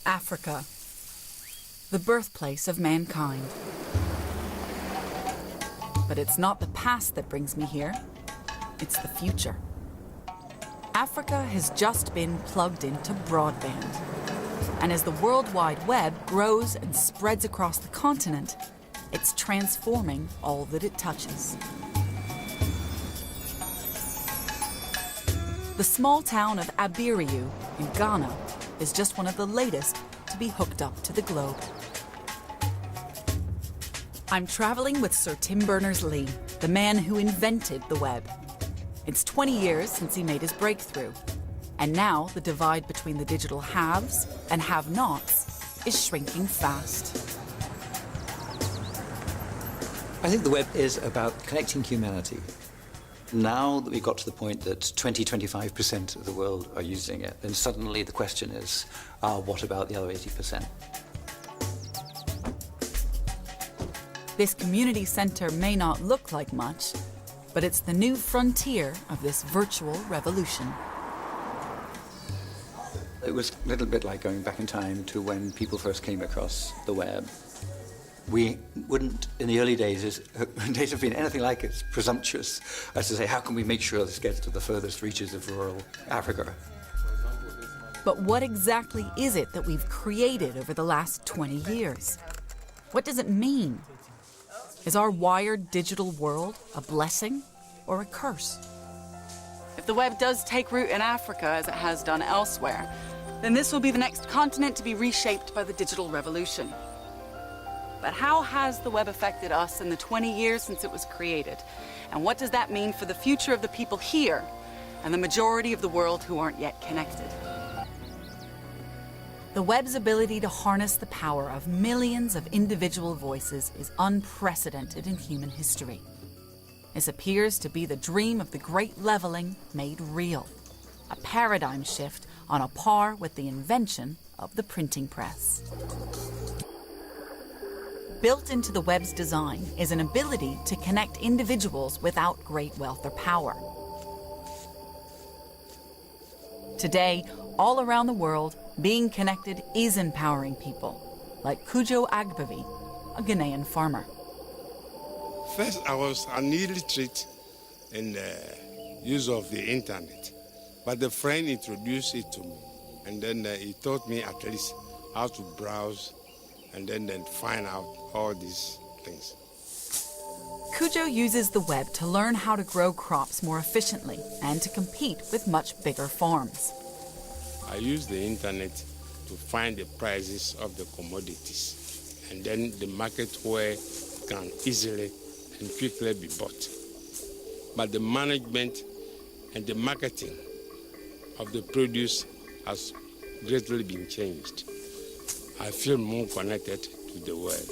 Africa, the birthplace of mankind. But it's not the past that brings me here, it's the future. Africa has just been plugged into broadband. And as the World Wide Web grows and spreads across the continent, it's transforming all that it touches. The small town of Abiriu in Ghana is just one of the latest to be hooked up to the globe. I'm traveling with Sir Tim Berners-Lee, the man who invented the web. It's 20 years since he made his breakthrough, and now the divide between the digital haves and have-nots is shrinking fast. I think the web is about connecting humanity. Now that we've got to the point that 20–25% of the world are using it, then suddenly the question is, what about the other 80%? This community center may not look like much, but it's the new frontier of this virtual revolution. It was a little bit like going back in time to when people first came across the web. We wouldn't, in the early days, have been anything like as presumptuous as to say, how can we make sure this gets to the furthest reaches of rural Africa? But what exactly is it that we've created over the last 20 years? What does it mean? Is our wired digital world a blessing or a curse? If the web does take root in Africa, as it has done elsewhere, then this will be the next continent to be reshaped by the digital revolution. But how has the web affected us in the 20 years since it was created? And what does that mean for the future of the people here and the majority of the world who aren't yet connected? The web's ability to harness the power of millions of individual voices is unprecedented in human history. This appears to be the dream of the Great Leveling made real, a paradigm shift on a par with the invention of the printing press. Built into the web's design is an ability to connect individuals without great wealth or power. Today, all around the world, being connected is empowering people, like Kujo Agbavi, a Ghanaian farmer. First, I was an illiterate in the use of the internet, but a friend introduced it to me, and then he taught me at least how to browse and then find out all these things. Kujo uses the web to learn how to grow crops more efficiently and to compete with much bigger farms. I use the internet to find the prices of the commodities and then the market where it can easily and quickly be bought. But the management and the marketing of the produce has greatly been changed. I feel more connected to the world.